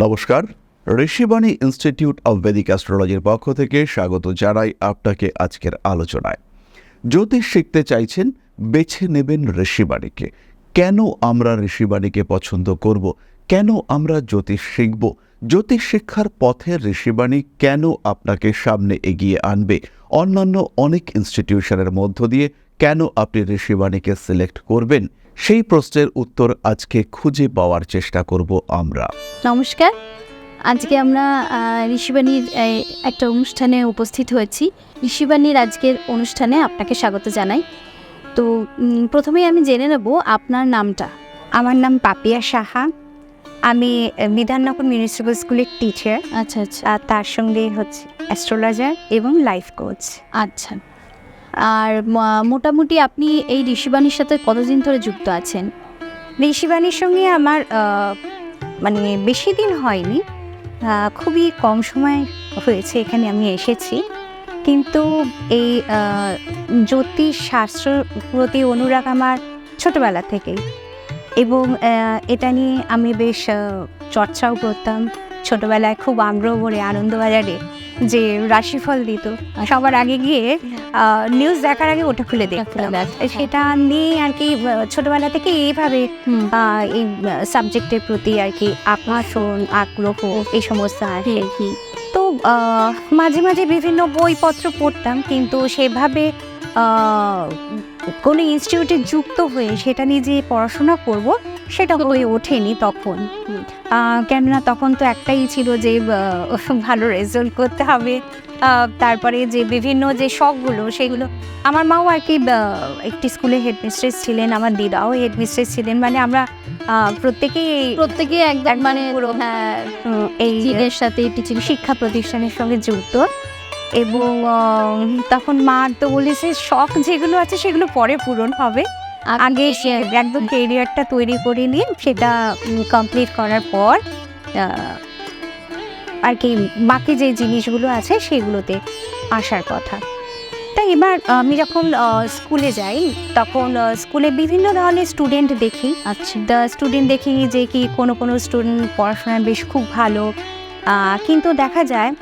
নমস্কার, Rishibani institute of বেদিক অ্যাস্ট্রোলজির পক্ষ থেকে স্বাগত জানাই আপনাকে আজকের আলোচনায়। জ্যোতিষ শিখতে চাইছেন, বেছে নেবেন ঋষিবাণীকে। কেন আমরা ঋষিবাণীকে পছন্দ করব, কেন আমরা জ্যোতিষ শিখব, জ্যোতিষ শিক্ষার পথে ঋষিবাণী কেন আপনাকে সামনে এগিয়ে আনবে, অন্যান্য অনেক ইনস্টিটিউশনের মধ্য দিয়ে কেন আপনি ঋষিবাণীকে সিলেক্ট করবেন, সেই প্রশ্নের উত্তর আজকে খুঁজে পাওয়ার চেষ্টা করব আমরা। নমস্কার, আজকে আমরা ঋষিবাণীর একটা অনুষ্ঠানে উপস্থিত হয়েছি। ঋষিবাণীর আজকের অনুষ্ঠানে আপনাকে স্বাগত জানাই। তো প্রথমেই আমি জেনে নেব আপনার নামটা। আমার নাম পাপিয়া সাহা। আমি বিধাননগর মিউনিসিপ্যাল স্কুলের টিচার। আচ্ছা আচ্ছা। আর তার সঙ্গে হচ্ছে অ্যাস্ট্রোলজার এবং লাইফ কোচ। আচ্ছা, আর মোটামুটি আপনি এই ঋষিবাণীর সাথে কতদিন ধরে যুক্ত আছেন? ঋষিবাণীর সঙ্গে আমার মানে বেশি দিন হয়নি, খুবই কম সময় হয়েছে এখানে আমি এসেছি। কিন্তু এই জ্যোতিষ শাস্ত্রের প্রতি অনুরাগ আমার ছোটোবেলা থেকেই, এবং এটা নিয়ে আমি বেশ চর্চাও করতাম। ছোটোবেলায় খুব আগ্রহ করে আনন্দবাজারে যে রাশিফল দিত, সবার আগে গিয়ে নিউজ দেখার আগে ওটা খুলে দেখতাম। সেটা নিয়ে আর কি ছোটোবেলা থেকে এইভাবে এই সাবজেক্টের প্রতি আর কি আকর্ষণ, আগ্রহ এই সমস্ত আসে। তো মাঝে মাঝে বিভিন্ন বইপত্র পড়তাম, কিন্তু সেভাবে কোনো ইনস্টিটিউটে যুক্ত হয়ে সেটা নিয়ে যে পড়াশোনা করব সেটা হয়ে ওঠেনি তখন। কেননা তখন তো একটাই ছিল যে ভালো রেজাল্ট করতে হবে, তারপরে যে বিভিন্ন যে শখগুলো সেগুলো। আমার মাও আর কি একটি স্কুলে হেডমিস্ট্রেস ছিলেন, আমার দিদাও হেডমিস্ট্রেস ছিলেন, মানে আমরা প্রত্যেকেই একদম মানে এই দিনের সাথে টিচিং শিক্ষা প্রতিষ্ঠানের সঙ্গে যুক্ত। এবং তখন মা তো বলেছে শখ যেগুলো আছে সেগুলো পরে পূরণ হবে, আগে একদম কেরিয়ারটা তৈরি করে নিয়ে সেটা কমপ্লিট করার পর আর কি বাকি যে জিনিসগুলো আছে সেগুলোতে আসার কথা। তাই এবার আমি যখন স্কুলে যাই তখন স্কুলে বিভিন্ন ধরনের স্টুডেন্ট দেখি। আচ্ছা, স্টুডেন্ট দেখি যে কি কোনো স্টুডেন্ট পড়াশোনায় বেশ খুব ভালো, কিন্তু দেখা যায়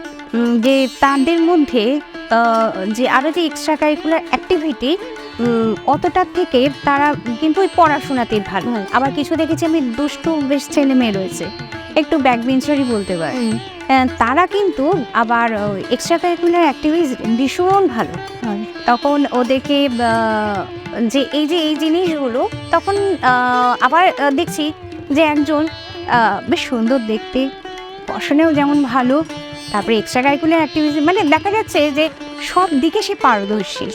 যে তাদের মধ্যে যে আরও যে এক্সট্রা কারিকুলার অ্যাক্টিভিটি অতটার থেকে তারা কিন্তু ওই পড়াশোনাতেই ভালো। আবার কিছু দেখেছি আমি দুষ্টু বেশ ছেলে মেয়ে রয়েছে, একটু ব্যাকবেঞ্চারই বলতে পারি, তারা কিন্তু আবার এক্সট্রা কারিকুলার অ্যাক্টিভিটিস ভীষণ ভালো। তখন ওদেরকে যে এই জিনিসগুলো তখন আবার দেখছি যে একজন বেশ সুন্দর দেখতে, পড়াশোনাও যেমন ভালো, তারপরে এক্সট্রা কারিকুলার অ্যাক্টিভিটিস মানে দেখা যাচ্ছে যে সব দিকে সে পারদর্শী।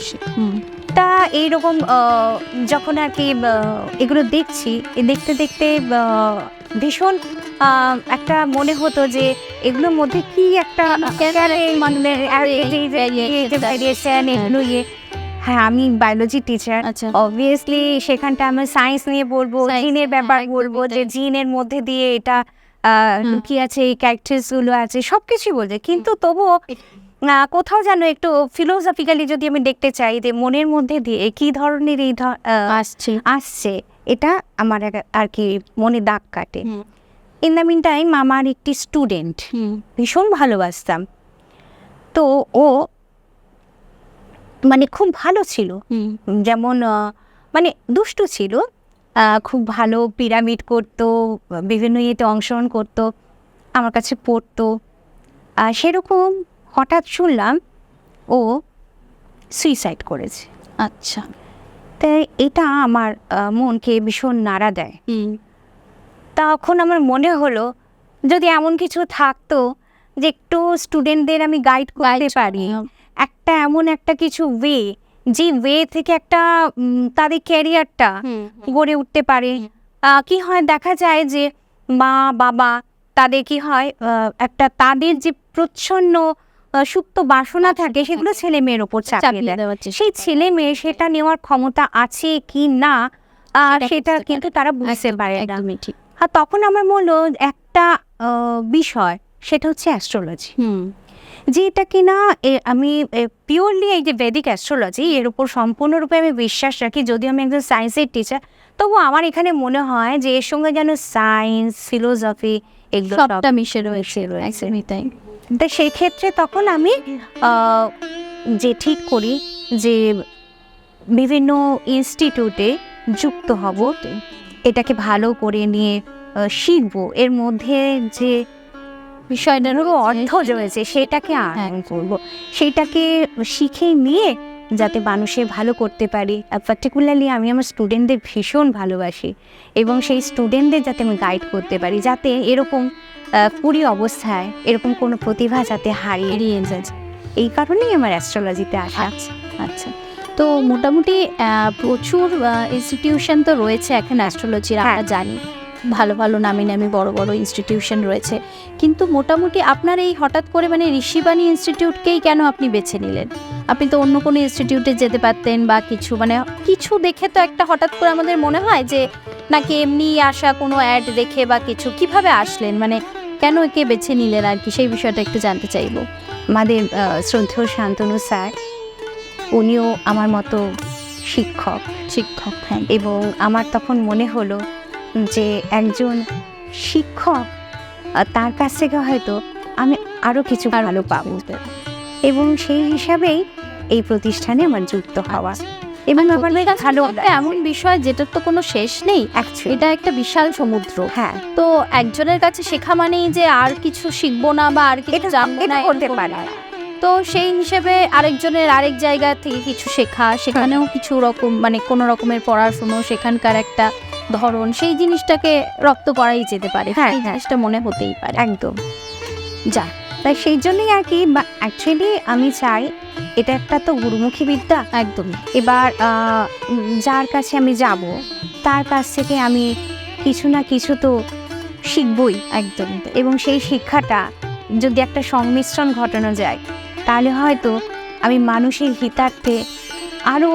তা এইরকম যখন আর কি এগুলো দেখছি, দেখতে দেখতে ভীষণ একটা মনে হতো যে এগুলোর মধ্যে কি একটা হ্যাঁ, আমি বায়োলজি টিচার, অবভিয়াসলি সেখানটা আমি সায়েন্স নিয়ে বলবো, জিনের ব্যাপার বলবো, যে জিনের মধ্যে দিয়ে এটা লুকিয়ে আছে, এই ক্যারেক্টারসগুলো আছে, সব কিছুই বলছে। কিন্তু তবুও কোথাও যেন একটু ফিলোসফিক্যালি যদি আমি দেখতে চাই যে মনের মধ্যে দিয়ে কী ধরনের এই আসছে, এটা আমার আর কি মনে দাগ কাটে। ইন দ্য মিন টাইম আমার একটি স্টুডেন্ট ভীষণ ভালোবাসতাম, তো ও মানে খুব ভালো ছিল, যেমন মানে দুষ্টু ছিল, খুব ভালো পিরামিড করতো, বিভিন্ন ইয়েতে অংশগ্রহণ করতো, আমার কাছে পড়তো। সেরকম হঠাৎ শুনলাম ও সুইসাইড করেছে। আচ্ছা, তাই এটা আমার মনকে ভীষণ নাড়া দেয়। তখন আমার মনে হলো যদি এমন কিছু থাকতো যে একটু স্টুডেন্টদের আমি গাইড করতে পারি, একটা এমন একটা কিছু ওয়ে, যে ওয়ে থেকে একটা তাদের ক্যারিয়ারটা গড়ে উঠতে পারে। কি হয় দেখা যায় যে মা বাবা তাদের কি হয় একটা তাদের যে প্রচ্ছন্ন সুপ্ত বাসনা থাকে সেগুলো ছেলে মেয়ের ওপর চাপিয়ে দেয়। সেই ছেলে মেয়ে সেটা নেওয়ার ক্ষমতা আছে কি না সেটা কিন্তু তারা বুঝতে পারে না। আর তখন আমার মনে হলো একটা বিষয়, সেটা হচ্ছে অ্যাস্ট্রোলজি, যেটা কিনা আমি পিওরলি এই যে বেদিক অ্যাস্ট্রোলজি এর উপর সম্পূর্ণরূপে আমি বিশ্বাস রাখি। যদিও আমি একজন সায়েন্সের টিচার, তবু আমার এখানে মনে হয় যে এর সঙ্গে যেন সায়েন্স, ফিলোসফি এগুলো সবটা মিশে রয়েছে একদমই তাই। তো সেই ক্ষেত্রে তখন আমি যে ঠিক করি যে বিভিন্ন ইনস্টিটিউটে যুক্ত হব, এটাকে ভালো করে নিয়ে শিখবো, এর মধ্যে যে বিষয়টারও অর্থ রয়েছে সেটাকে আহরণ করবো, সেইটাকে শিখে নিয়ে যাতে মানুষের ভালো করতে পারি। পার্টিকুলারলি আমি আমার স্টুডেন্টদের ভীষণ ভালোবাসি এবং সেই স্টুডেন্টদের যাতে আমি গাইড করতে পারি, যাতে এরকম পুরী অবস্থায় এরকম কোনো প্রতিভা যাতে হারিয়ে যায়। এই কারণেই আমার অ্যাস্ট্রোলজিতে আসা। আচ্ছা, তো মোটামুটি প্রচুর ইনস্টিটিউশন তো রয়েছে এখন অ্যাস্ট্রোলজির, আমরা জানি ভালো ভালো নামি নামি বড় বড় ইনস্টিটিউশন রয়েছে, কিন্তু মোটামুটি আপনার এই হঠাৎ করে মানে ঋষিবাণী ইনস্টিটিউটকেই কেন আপনি বেছে নিলেন? আপনি তো অন্য কোনো ইনস্টিটিউটে যেতে পারতেন বা কিছু, মানে কিছু দেখে তো একটা হঠাৎ করে আমাদের মনে হয় যে নাকি এমনি আসা, কোনো অ্যাড দেখে বা কিছু, কিভাবে আসলেন, মানে কেন একে বেছে নিলেন আর কি, সেই বিষয়টা একটু জানতে চাইবো। আমাদের শ্রদ্ধেয় শান্তনু স্যার, উনিও আমার মতো শিক্ষক, হ্যাঁ, এবং আমার তখন মনে হলো যে একজন শিক্ষক, তার কাছ থেকে হয়তো আমি আরও কিছু ভালো পাবো, এবং সেই হিসাবেই এই প্রতিষ্ঠানে আমার যুক্ত হওয়া। এবং আমার ভালো এমন বিষয় যেটার তো কোনো শেষ নেই, এটা একটা বিশাল সমুদ্র। হ্যাঁ, তো একজনের কাছে শেখা মানেই যে আর কিছু শিখবো না বা আর কিছু জানবো না, করতে পারে। তো সেই হিসেবে আরেকজনের আরেক জায়গা থেকে কিছু শেখা, সেখানেও কিছু রকম মানে কোনো রকমের পড়াশুনো, সেখানকার একটা ধরন, সেই জিনিসটাকে রপ্ত করাই যেতে পারে, হ্যাঁ, এই জিনিসটা মনে হতেই পারে। একদম যা, তাই সেই জন্যই আর কি, অ্যাকচুয়ালি আমি চাই, এটা একটা তো গুরুমুখী বিদ্যা, একদম। এবার যার কাছে আমি যাব তার কাছ থেকে আমি কিছু না কিছু তো শিখবই, একদম। এবং সেই শিক্ষাটা যদি একটা সংমিশ্রণ ঘটানো যায়, তাহলে হয়তো আমি মানুষের হিতার্থে আরও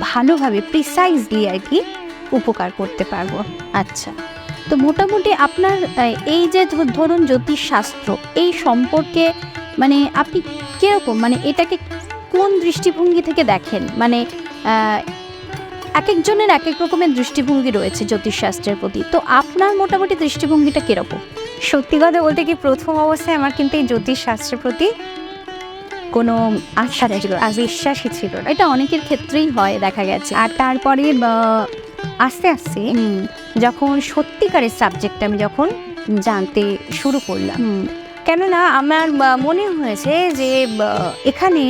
ভালোভাবে প্রিসাইজলি আর কি উপকার করতে পারবো। আচ্ছা, তো মোটামুটি আপনার এই যে ধরুন জ্যোতিষশাস্ত্র, এই সম্পর্কে মানে আপনি কিরকম, মানে এটাকে কোন দৃষ্টিভঙ্গি থেকে দেখেন? মানে এক একজনের এক এক রকমের দৃষ্টিভঙ্গি রয়েছে জ্যোতিষশাস্ত্রের প্রতি, তো আপনার মোটামুটি দৃষ্টিভঙ্গিটা কিরকম? সত্যি কথা বলতে কি, প্রথম অবস্থায় আমার কিন্তু এই জ্যোতিষশাস্ত্রের প্রতি কোনো আশা ছিল, বিশ্বাসই ছিল না। এটা অনেকের ক্ষেত্রেই হয়, দেখা গেছে। আর তারপরে আস্তে আস্তে যখন সত্যিকারের সাবজেক্টটা আমি যখন জানতে শুরু করলাম, কেননা আমার মনে হয়েছে যে এখানে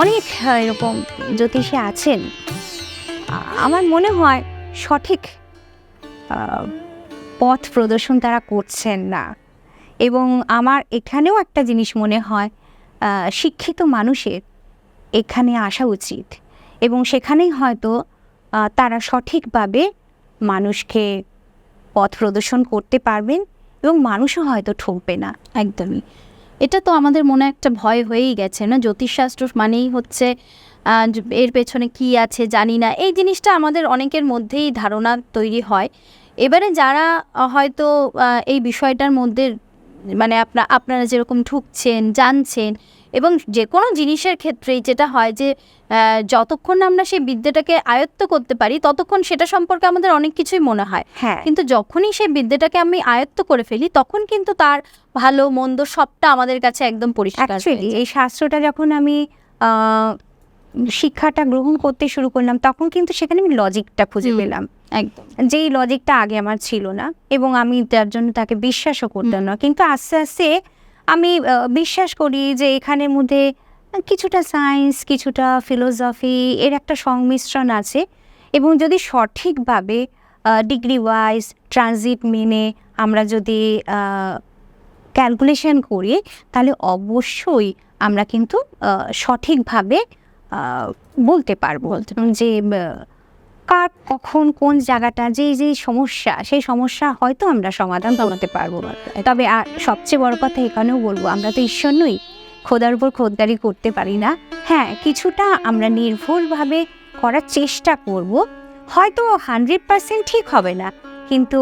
অনেক এরকম জ্যোতিষী আছেন, আমার মনে হয় সঠিক পথ প্রদর্শন তারা করছেন না। এবং আমার এখানেও একটা জিনিস মনে হয়, শিক্ষিত মানুষের এখানে আসা উচিত, এবং সেখানেই হয়তো তারা সঠিকভাবে মানুষকে পথ প্রদর্শন করতে পারবেন এবং মানুষও হয়তো ঠকবে না। একদমই, এটা তো আমাদের মনে একটা ভয় হয়েই গেছে না, জ্যোতিষশাস্ত্র মানেই হচ্ছে এর পেছনে কি আছে জানি না, এই জিনিসটা আমাদের অনেকের মধ্যেই ধারণা তৈরি হয়। এবারে যারা হয়তো এই বিষয়টার মধ্যে মানে আপনারা যেরকম ঢুকছেন, জানছেন, এবং যে কোনো জিনিসের ক্ষেত্রেই যেটা হয় যে যতক্ষণ আমরা সেই বিদ্যাটাকে আয়ত্ত করতে পারি ততক্ষণ সেটা সম্পর্কে আমাদের অনেক কিছুই মনে হয়, হ্যাঁ, কিন্তু যখনই সেই বিদ্যাটাকে আমি আয়ত্ত করে ফেলি তখন কিন্তু তার ভালো মন্দ সবটা আমাদের কাছে একদম পরিষ্কার। অ্যাকচুয়ালি এই শাস্ত্রটা যখন আমি শিক্ষাটা গ্রহণ করতে শুরু করলাম, তখন কিন্তু সেখানে আমি লজিকটা খুঁজে পেলাম, একদম, যেই লজিকটা আগে আমার ছিল না, এবং আমি তার জন্য তাকে বিশ্বাসও করতাম না। কিন্তু আস্তে আস্তে আমি বিশ্বাস করি যে এখানের মধ্যে কিছুটা সায়েন্স, কিছুটা ফিলোসফি, এর একটা সংমিশ্রণ আছে, এবং যদি সঠিকভাবে ডিগ্রি ওয়াইজ ট্রানজিট মেনে আমরা যদি ক্যালকুলেশন করি, তাহলে অবশ্যই আমরা কিন্তু সঠিকভাবে বলতে পারবো যে কার কখন কোন জায়গাটা, যেই সমস্যা, সেই সমস্যা হয়তো আমরা সমাধান করতে পারবো। তবে সবচেয়ে বড় কথা এখানেও বলবো, আমরা তো ঈশ্বর নই, খোদার উপর খোদদারি করতে পারি না। হ্যাঁ, কিছুটা আমরা নির্ভুলভাবে করার চেষ্টা করব, হয়তো 100% ঠিক হবে না, কিন্তু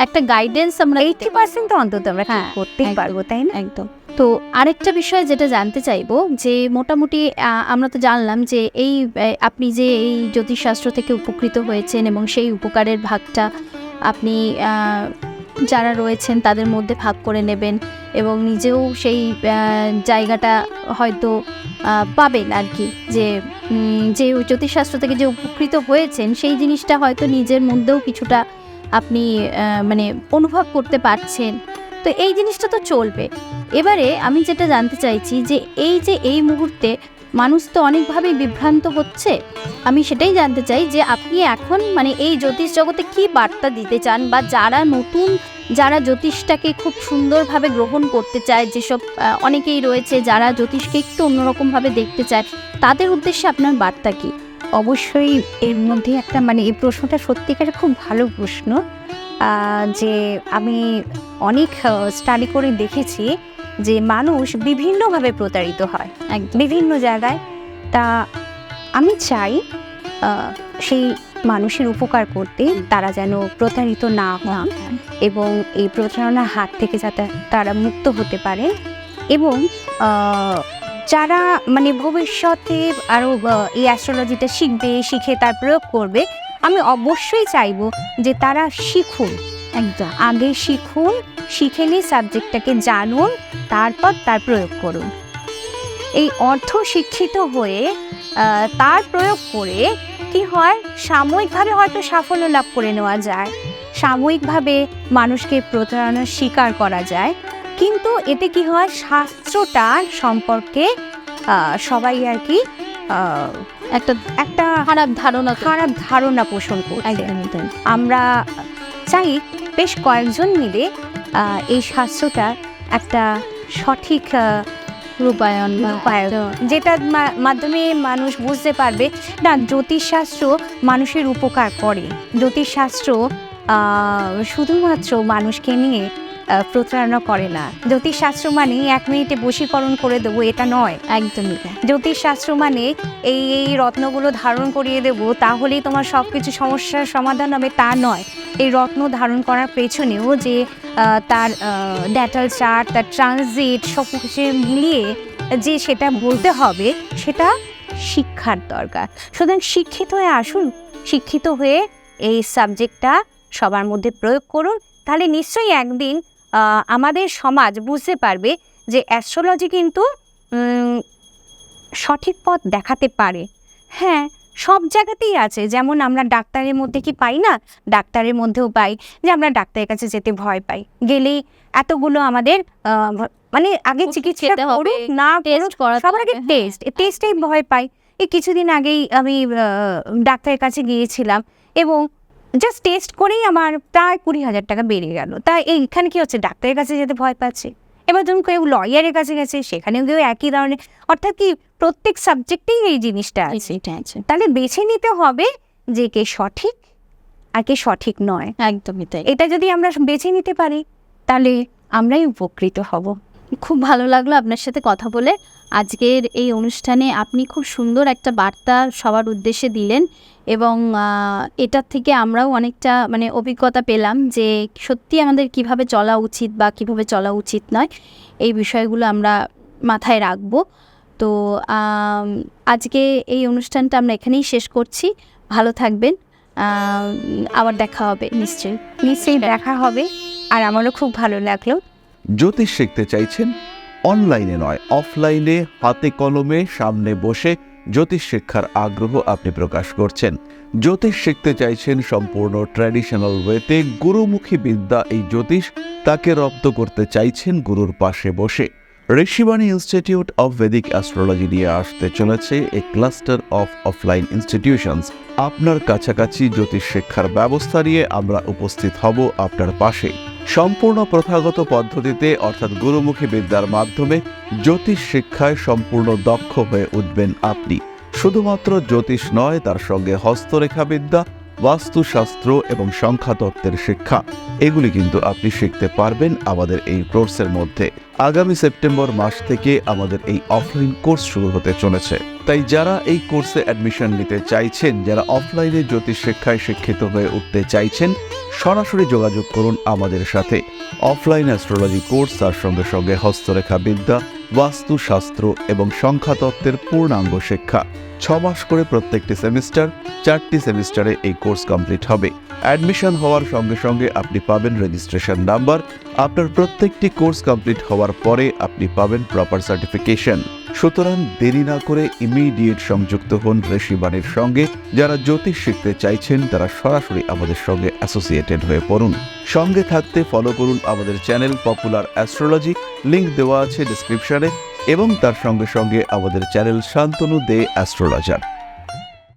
একটা গাইডেন্স আমরা 80% তো অন্তত আমরা ঠিক করতেই পারবো, তাই না? একদম। তো আরেকটা বিষয় যেটা জানতে চাইবো, যে মোটামুটি আমরা তো জানলাম যে এই আপনি যে এই জ্যোতিষশাস্ত্র থেকে উপকৃত হয়েছেন এবং সেই উপকারের ভাগটা আপনি যারা রয়েছেন তাদের মধ্যে ভাগ করে নেবেন এবং নিজেও সেই জায়গাটা হয়তো পাবেন আর কি, যে যে জ্যোতিষশাস্ত্র থেকে যে উপকৃত হয়েছেন সেই জিনিসটা হয়তো নিজের মধ্যেও কিছুটা আপনি মানে অনুভব করতে পারছেন। তো এই জিনিসটা তো চলবে। এবারে আমি যেটা জানতে চাইছি যে এই মুহূর্তে মানুষ তো অনেকভাবেই বিভ্রান্ত হচ্ছে, আমি সেটাই জানতে চাই যে আপনি এখন মানে এই জ্যোতিষ জগতে কি বার্তা দিতে চান, বা যারা নতুন, যারা জ্যোতিষটাকে খুব সুন্দরভাবে গ্রহণ করতে চায়, যেসব অনেকেই রয়েছে যারা জ্যোতিষকে একটু অন্যরকমভাবে দেখতে চায়, তাদের উদ্দেশ্যে আপনার বার্তা কি? অবশ্যই এর মধ্যে একটা মানে এই প্রশ্নটা সত্যিকারের খুব ভালো প্রশ্ন, যে আমি অনেক স্টাডি করে দেখেছি যে মানুষ বিভিন্নভাবে প্রতারিত হয় বিভিন্ন জায়গায়। তা আমি চাই সেই মানুষের উপকার করতে, তারা যেন প্রতারিত না হন এবং এই প্রতারণার হাত থেকে যাতে তারা মুক্ত হতে পারে, এবং যারা মানে ভবিষ্যতে আরও এই অ্যাস্ট্রোলজিটা শিখে তার প্রয়োগ করবে, আমি অবশ্যই চাইবো যে তারা শিখুন, একদম আগে শিখুন, শিখে নিয়ে সাবজেক্টটাকে জানুন, তারপর তার প্রয়োগ করুন। এই অর্থ শিক্ষিত হয়ে তার প্রয়োগ করে কি হয়, সাময়িকভাবে হয়তো সাফল্য লাভ করে নেওয়া যায়, সাময়িকভাবে মানুষকে প্রতারণার শিকার করা যায়, কিন্তু এতে কি হয়, শাস্ত্রটা সম্পর্কে সবাই আর কি একটা খারাপ ধারণা পোষণ করছে। আমরা চাই বেশ কয়েকজন মিলে এই শাস্ত্রটা একটা সঠিক রূপায়ণ, যেটার মাধ্যমে মানুষ বুঝতে পারবে না জ্যোতিষশাস্ত্র মানুষের উপকার করে। জ্যোতিষশাস্ত্র শুধুমাত্র মানুষকে নিয়ে প্রতারণা করে না। জ্যোতিষশাস্ত্র মানে 1 মিনিটে বশীকরণ করে দেবো, এটা নয়, একদমই। জ্যোতিষশাস্ত্র মানে এই রত্নগুলো ধারণ করিয়ে দেবো তাহলেই তোমার সব কিছু সমস্যার সমাধান হবে, তা নয়। এই রত্ন ধারণ করার পেছনেও যে তার ড্যাটাল চার্ট, তার ট্রানজিট সব কিছু মিলিয়ে যে সেটা বলতে হবে, সেটা শিক্ষার দরকার। সুতরাং শিক্ষিত হয়ে আসুন, শিক্ষিত হয়ে এই সাবজেক্টটা সবার মধ্যে প্রয়োগ করুন, তাহলে নিশ্চয়ই একদিন আমাদের সমাজ বুঝতে পারবে যে অ্যাস্ট্রোলজি কিন্তু সঠিক পথ দেখাতে পারে। হ্যাঁ, সব জায়গাতেই আছে, যেমন আমরা ডাক্তারের মধ্যে কি পাই না, ডাক্তারের মধ্যেও পাই যে আমরা ডাক্তারের কাছে যেতে ভয় পাই, গেলেই এতগুলো আমাদের মানে আগে চিকিৎসা করুক না সবার আগে টেস্টেই ভয় পাই। এই কিছুদিন আগেই আমি ডাক্তারের কাছে গিয়েছিলাম এবং জাস্ট টেস্ট করেই আমার প্রায় 20,000 টাকা বেড়ে গেল। তাই এইখানে কি হচ্ছে, ডাক্তারের কাছে যেতে ভয় পাচ্ছে। এবার ধরুন কেউ লয়ারের কাছে গেছে, সেখানেও কেউ একই ধরনের, অর্থাৎ কি প্রত্যেক সাবজেক্টেই এই জিনিসটা আছে। তাহলে বেছে নিতে হবে যে কে সঠিক আর কে সঠিক নয়। একদমই তাই। এটা যদি আমরা বেছে নিতে পারি তাহলে আমরাই উপকৃত হব। খুব ভালো লাগলো আপনার সাথে কথা বলে। আজকের এই অনুষ্ঠানে আপনি খুব সুন্দর একটা বার্তা সবার উদ্দেশ্যে দিলেন এবং এটার থেকে আমরাও অনেকটা মানে অভিজ্ঞতা পেলাম যে সত্যি আমাদের কিভাবে চলা উচিত বা কিভাবে চলা উচিত নয়, এই বিষয়গুলো আমরা মাথায় রাখবো। তো আজকে এই অনুষ্ঠানটা আমরা এখানেই শেষ করছি। ভালো থাকবেন, আবার দেখা হবে। নিশ্চয়ই দেখা হবে। আর আমারও খুব ভালো লাগলো। জ্যোতিষ শিখতে চাইছেন, অনলাইনে নয় অফলাইনে হাতে কলমে সামনে বসে জ্যোতিষ শিক্ষার আগ্রহ আপনি প্রকাশ করছেন, জ্যোতিষ শিখতে চাইছেন সম্পূর্ণ ট্র্যাডিশনাল ওয়েতে, গুরুমুখী বিদ্যা এই জ্যোতিষ তাকে রপ্ত করতে চাইছেন গুরুর পাশে বসে, Rishibani institute of Vedic astrology নিয়ে আসতে চলেছে এ ক্লাস্টার অফ অফলাইন ইনস্টিটিউশনস। আপনার কাছাকাছি জ্যোতিষ শিক্ষার ব্যবস্থা নিয়ে আমরা উপস্থিত হব আপনার পাশে। সম্পূর্ণ প্রথাগত পদ্ধতিতে অর্থাৎ গুরুমুখী বিদ্যার মাধ্যমে জ্যোতিষ শিক্ষায় সম্পূর্ণ দক্ষ হয়ে উঠবেন আপনি। শুধুমাত্র জ্যোতিষ নয়, তার সঙ্গে হস্তরেখা বিদ্যা, বাস্তুশাস্ত্র এবং সংখ্যাতত্ত্বের শিক্ষা, এগুলি কিন্তু আপনি শিখতে পারবেন আমাদের এই কোর্সের মধ্যে। আগামী সেপ্টেম্বর মাস থেকে আমাদের এই অফলাইন কোর্স শুরু হতে চলেছে। তাই যারা এই কোর্সে অ্যাডমিশন নিতে চাইছেন, যারা অফলাইনে জ্যোতিষ শিক্ষায় শিক্ষিত হয়ে উঠতে চাইছেন, সরাসরি যোগাযোগ করুন আমাদের সাথে। অফলাইন অ্যাস্ট্রোলজি কোর্স, তার সঙ্গে সঙ্গে হস্তরেখা বিদ্যা, বাস্তুশাস্ত্র এবং সংখ্যাতত্ত্বের পূর্ণাঙ্গ শিক্ষা। 6 মাস করে প্রত্যেকটি সেমিস্টার, 4টি সেমিস্টারে এই কোর্স কমপ্লিট হবে। অ্যাডমিশন হওয়ার সঙ্গে সঙ্গে আপনি পাবেন রেজিস্ট্রেশন নাম্বার। আপনার প্রত্যেকটি কোর্স কমপ্লিট হওয়ার পরে আপনি পাবেন প্রপার সার্টিফিকেশন। সুতরাং দেরি না করে ইমিডিয়েট সংযুক্ত হন ঋষিবাণীর সঙ্গে। যারা জ্যোতিষ শিখতে চাইছেন তারা সরাসরি আমাদের সঙ্গে অ্যাসোসিয়েটেড হয়ে পড়ুন। সঙ্গে থাকতে ফলো করুন আমাদের চ্যানেল পপুলার অ্যাস্ট্রোলজি, লিংক দেওয়া আছে ডিসক্রিপশনে, এবং তার সঙ্গে সঙ্গে আমাদের চ্যানেল শান্তনু দে অ্যাস্ট্রোলজার।